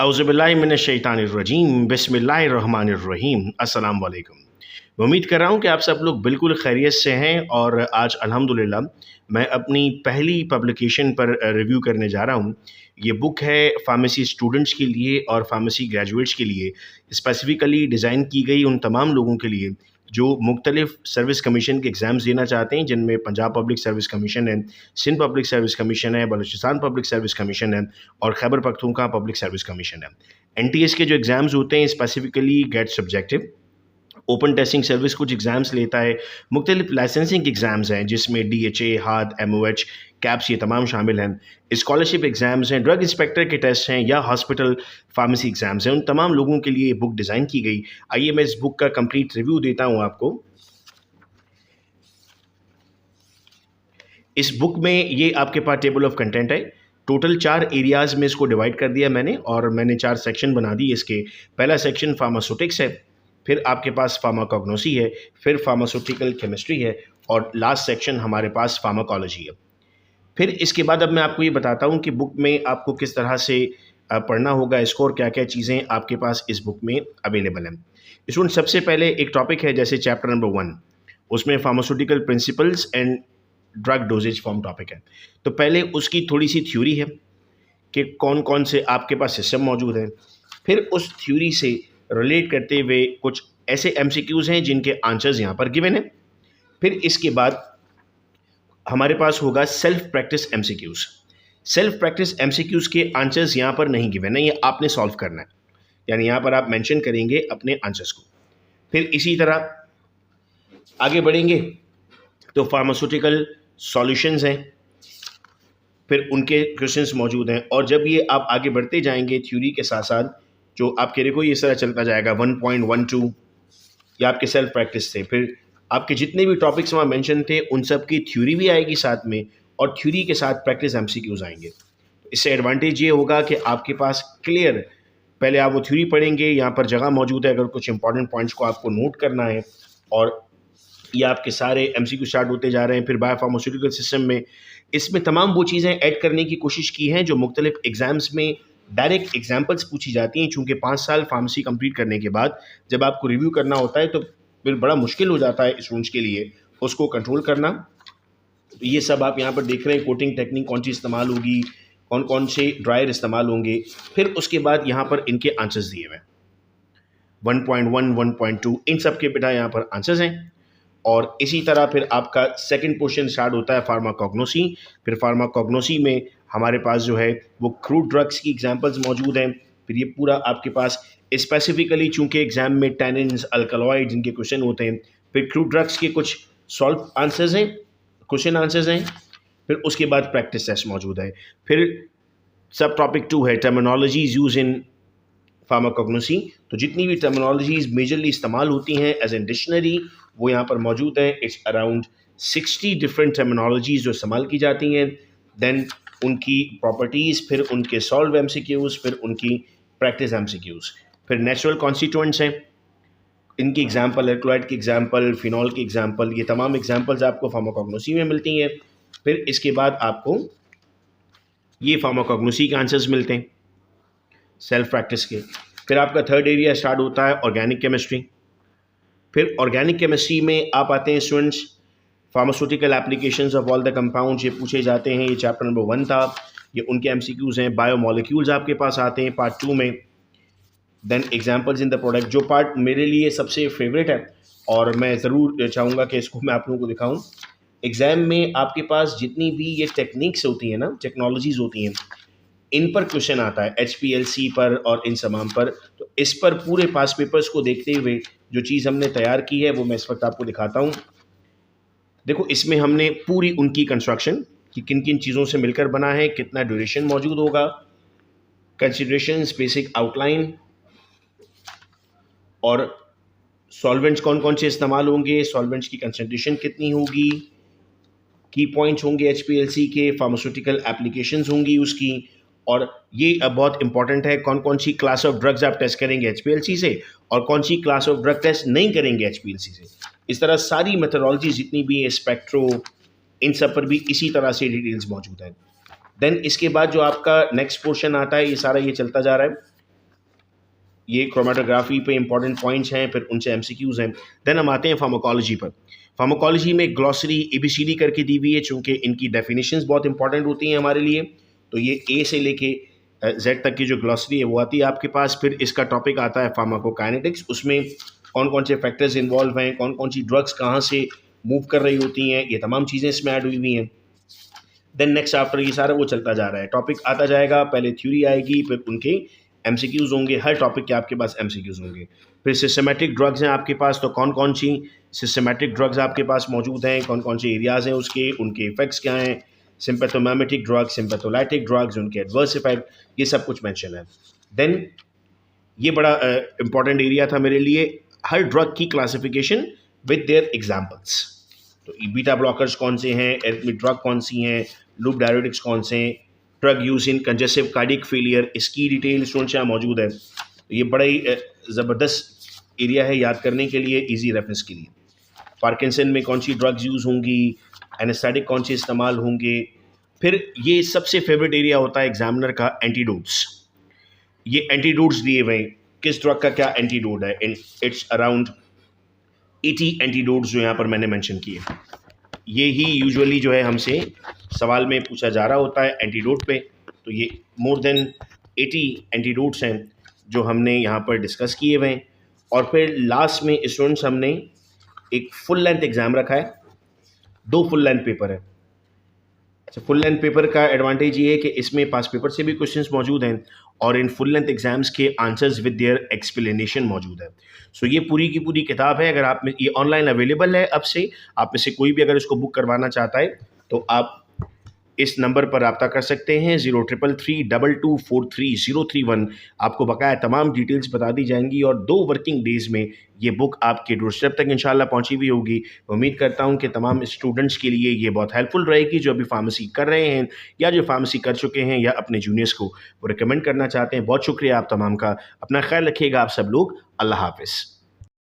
औज़ुबिल्लाहिमिनश्शैतानिर्रजीम बिस्मिल्लाहिर्रहमानिर्रहीम अस्सलाम वालेकुम। मैं उम्मीद कर रहा हूँ कि आप सब लोग बिल्कुल खैरियत से हैं और आज अल्हम्दुलिल्लाह मैं अपनी पहली पब्लिकेशन पर रिव्यू करने जा रहा हूँ। ये बुक है फ़ार्मेसी स्टूडेंट्स के लिए और फ़ार्मेसी ग्रेजुएट्स के लिए, स्पेसिफ़िकली डिज़ाइन की गई उन तमाम लोगों के लिए जो मुख्तलिफ़ सर्विस कमीशन के एग्ज़ाम्स देना चाहते हैं, जिनमें पंजाब पब्लिक सर्विस कमीशन है, सिंध पब्लिक सर्विस कमीशन है, बलूचिस्तान पब्लिक सर्विस कमीशन है और Khyber Pakhtunkhwa public service commission है। एनटीएस के जो एग्ज़ाम्स होते हैं specifically GAT subjective, open testing service कुछ एग्ज़ाम्स लेता है, मुख्तलिफ लाइसेंसिंग एग्ज़ाम्स हैं जिसमें डीएचए, हाथ, एमओएच, कैप्स ये तमाम शामिल हैं। स्कॉलरशिप एग्ज़ाम्स हैं, ड्रग इंस्पेक्टर के टेस्ट हैं या हॉस्पिटल फार्मेसी एग्ज़ाम्स हैं। उन तमाम लोगों के लिए ये बुक डिज़ाइन की गई। आइए मैं इस बुक का कंप्लीट रिव्यू देता हूँ आपको। इस बुक में ये आपके पास टेबल ऑफ कंटेंट है। टोटल 4 एरियाज़ में इसको डिवाइड कर दिया मैंने और मैंने 4 सेक्शन बना दिए इसके। पहला सेक्शन फार्मास्यूटिक्स है, फिर आपके पास फार्माकोग्नोसी है, फिर फार्मास्यूटिकल केमिस्ट्री है और लास्ट सेक्शन हमारे पास फार्माकोलॉजी है। फिर इसके बाद अब मैं आपको ये बताता हूँ कि बुक में आपको किस तरह से पढ़ना होगा इसको और क्या-क्या चीज़ें आपके पास इस बुक में अवेलेबल हैं। इसमें सबसे पहले एक टॉपिक है जैसे चैप्टर नंबर 1, उसमें pharmaceutical principles and drug doses form topic है। तो पहले उसकी थोड़ी सी थ्योरी है कि कौन-कौन से आपके पास सिस्टम मौजूद हैं। फिर उस थ्योरी से रिलेट करते हुए कुछ ऐसे एमसीक्यूज़ हैं जिनके आंसर्स यहाँ पर गिवन हैं। फिर इसके बाद हमारे पास होगा self practice MCQs. Self practice MCQs के आंसर्स यहाँ पर नहीं गिवन है, ये आपने सॉल्व करना है। यानी यहाँ पर आप मेंशन करेंगे अपने आंसर्स को। फिर इसी तरह आगे बढ़ेंगे तो फार्मास्यूटिकल सॉल्यूशंस हैं, फिर उनके क्वेश्चंस मौजूद हैं और जब ये आप आगे बढ़ते जाएंगे थ्योरी के साथ साथ जो आपके देखो ये तरह चलता जाएगा 1.12 या आपके सेल्फ प्रैक्टिस थे। फिर आपके जितने भी टॉपिक्स वहाँ मेंशन थे उन सब की थ्योरी भी आएगी साथ में और थ्योरी के साथ प्रैक्टिस एमसीक्यूज आएंगे। इससे एडवांटेज ये होगा कि आपके पास क्लियर पहले आप वो थ्योरी पढ़ेंगे, यहाँ पर जगह मौजूद है अगर कुछ इंपॉर्टेंट पॉइंट्स को आपको नोट करना है और ये आपके सारे एमसीक्यू स्टार्ट होते जा रहे हैं। फिर बायोफार्मास्यूटिकल सिस्टम में इसमें तमाम वो चीज़ें ऐड करने की कोशिश की हैं जो मुख्तलिफ एग्ज़ाम्स में डायरेक्ट एग्जाम्पल्स पूछी जाती हैं। चूँकि 5 साल फार्मेसी कंप्लीट करने के बाद जब आपको रिव्यू करना होता है तो फिर बड़ा मुश्किल हो जाता है स्टूडेंट्स के लिए उसको कंट्रोल करना। तो ये सब आप यहाँ पर देख रहे हैं, कोटिंग टेक्निक कौन सी इस्तेमाल होगी, कौन कौन से ड्रायर इस्तेमाल होंगे। फिर उसके बाद यहाँ पर इनके आंसर्स दिए हुए हैं 1.1, 1.2 इन सब के बेटा यहाँ पर आंसर्स हैं। और इसी तरह फिर आपका सेकंड पोर्शन स्टार्ट होता है फार्माकोग्नोसी। फिर फार्माकोग्नोसी में हमारे पास जो है वो क्रूड ड्रग्स की एग्जांपल्स मौजूद हैं। फिर ये पूरा आपके पास स्पेसिफिकली चूंकि एग्जाम में टैनिन्स, अल्कलॉइड्स इनके क्वेश्चन होते हैं, फिर क्रूड ड्रग्स के कुछ सॉल्व आंसर्स हैं, क्वेश्चन आंसर्स हैं। फिर उसके बाद प्रैक्टिस टेस्ट मौजूद है। फिर सब टॉपिक 2 है टर्मिनोलॉजीज यूज इन फार्माकोग्नोसी। तो जितनी भी टर्मिनोलॉजीज मेजरली इस्तेमाल होती हैं एज एन डिक्शनरी वो यहाँ पर मौजूद है। इट्स अराउंड 60 डिफरेंट टर्मिनोलॉजीज जो इस्तेमाल की जाती हैं, देन उनकी प्रॉपर्टीज़, फिर उनके सॉल्व एमसीक्यूज़, फिर उनकी प्रैक्टिस एमसीक्यूज़। फिर नेचुरल कॉन्स्टिट्यूएंट्स हैं, इनकी एग्जांपल, एल्कलॉइड की एग्जांपल, फिनॉल की एग्जांपल, ये तमाम एग्जांपल्स आपको फार्माकोग्नोसी में मिलती हैं। फिर इसके बाद आपको ये फार्माकोग्नोसी के आंसर्स मिलते हैं सेल्फ प्रैक्टिस के। फिर आपका थर्ड एरिया स्टार्ट होता है ऑर्गेनिक केमिस्ट्री। फिर ऑर्गेनिक केमिस्ट्री में आप आते हैं students, pharmaceutical applications of all the compounds ये पूछे जाते हैं। ये चैप्टर नंबर 1 था, ये उनके एमसीक्यूज़ हैं। बायोमोलिक्यूल्स आपके पास आते हैं पार्ट 2 में। Then examples in the product, जो पार्ट मेरे लिए सबसे फेवरेट है और मैं ज़रूर चाहूँगा कि इसको मैं आप लोगों को दिखाऊँ। एग्ज़ाम में आपके पास जितनी भी ये टेक्निक्स होती हैं ना, टेक्नोलॉजीज़ होती हैं, इन पर क्वेश्चन आता है, HPLC पर और इन तमाम पर। तो इस पर पूरे पास पेपर्स को देखते हुए जो चीज़ हमने तैयार की है वो मैं इस वक्त आपको दिखाता हूँ। देखो इसमें हमने पूरी उनकी कंस्ट्रक्शन कि किन किन चीज़ों से मिलकर बना है, कितना ड्यूरेशन मौजूद होगा, कंसिडरेशंस, बेसिक आउटलाइन और सॉल्वेंट्स कौन कौन से इस्तेमाल होंगे, सॉल्वेंट्स की कंसंट्रेशन कितनी होगी, की पॉइंट्स होंगे HPLC के, फार्मास्यूटिकल एप्लीकेशंस होंगी उसकी। और ये बहुत इंपॉर्टेंट है, कौन कौन सी क्लास ऑफ ड्रग्स आप टेस्ट करेंगे HPLC से और कौन सी क्लास ऑफ ड्रग टेस्ट नहीं करेंगे HPLC से। इस तरह सारी मेथोडोलॉजी जितनी भी है, स्पेक्ट्रो, इन सब पर भी इसी तरह से डिटेल्स मौजूद हैं। देन इसके बाद जो आपका नेक्स्ट पोर्शन आता है, ये सारा ये चलता जा रहा है ये क्रोमेटोग्राफी पे इंपॉर्टेंट पॉइंट्स हैं, फिर उनसे एमसीक्यूज हैं। देन हम आते हैं फार्माकोलॉजी पर। फार्माकोलॉजी में ग्लॉसरी एबीसीडी करके दी हुई है, चूँकि इनकी डेफिनेशंस बहुत इंपॉर्टेंट होती हैं हमारे लिए, तो ये ए से लेके जेड तक की जो ग्लॉसरी है वो आती है आपके पास। फिर इसका टॉपिक आता है फार्माकोकाइनेटिक्स, उसमें कौन कौन से फैक्टर्स इन्वॉल्व हैं, कौन कौन सी ड्रग्स कहाँ से मूव कर रही होती हैं, ये तमाम चीज़ें इसमें ऐड हुई हुई हैं। देन नेक्स्ट आफ्टर ये सारा वो चलता जा रहा है, टॉपिक आता जाएगा, पहले थ्योरी आएगी, फिर उनके एमसीक्यूज होंगे, हर टॉपिक के आपके पास एमसीक्यूज होंगे। फिर सिस्टमेटिक ड्रग्स हैं आपके पास, तो कौन कौन सी सिस्टमेटिक ड्रग्स आपके पास मौजूद हैं, कौन कौन से एरियाज़ हैं उसके, उनके इफेक्ट्स क्या हैं, सिंपैथोमिमेटिक ड्रग्स, सिंपैथोलाइटिक ड्रग्स, उनके एडवर्स इफेक्ट, ये सब कुछ मेंशन है। देन ये बड़ा इंपॉर्टेंट एरिया था मेरे लिए, हर ड्रग की क्लासिफिकेशन विद देयर एग्जाम्पल्स। तो बीटा ब्लॉकर्स कौन से हैं, एरिथमिक ड्रग कौन सी हैं, लूप डायरेटिक्स कौन से हैं, drug use in congestive cardiac failure, इसकी डिटेल स्टूडेंट्स यहाँ मौजूद है। तो ये बड़ा ही ज़बरदस्त एरिया है याद करने के लिए, इजी रेफरेंस के लिए। पार्किंसन में कौन सी ड्रग्स यूज़ होंगी, एनेस्थेटिक कौन से इस्तेमाल होंगे। फिर ये सबसे फेवरेट एरिया होता है एग्जामिनर का, एंटीडोट्स। ये एंटीडोट्स दिए हुए हैं, किस ड्रग का क्या एंटीडोट है, इन इट्स अराउंड 80 एंटीडोट्स जो यहाँ पर मैंने मेंशन किए। ये ही यूजुअली जो है हमसे सवाल में पूछा जा रहा होता है एंटीडोट पे। तो ये मोर देन 80 एंटीडोट्स हैं जो हमने यहाँ पर डिस्कस किए हुए हैं। और फिर लास्ट में स्टूडेंट्स हमने एक फुल लेंथ एग्ज़ाम रखा है, 2 फुल लेंथ पेपर है। अच्छा, फुल लेंथ पेपर का एडवांटेज ये है कि इसमें पास पेपर से भी क्वेश्चंस मौजूद हैं और इन फुल लेंथ एग्जाम्स के आंसर्स विद देयर एक्सप्लेनेशन मौजूद है। सो ये पूरी की पूरी किताब है, अगर आप में ये ऑनलाइन अवेलेबल है अब से, आप में से कोई भी अगर इसको बुक करवाना चाहता है तो आप इस नंबर पर रब्ता कर सकते हैं 0333224331। आपको बकाया तमाम डिटेल्स बता दी जाएंगी और 2 वर्किंग डेज़ में ये बुक आपके डोरस्टेप तक इंशाल्लाह पहुंची हुई होगी। उम्मीद करता हूं कि तमाम स्टूडेंट्स के लिए ये बहुत हेल्पफुल रहेगी जो अभी फार्मेसी कर रहे हैं या जो फार्मेसी कर चुके हैं या अपने जूनियर्स को वो रिकमेंड करना चाहते हैं। बहुत शुक्रिया आप तमाम का, अपना ख्याल रखिएगा आप सब लोग, अल्लाह हाफिज़।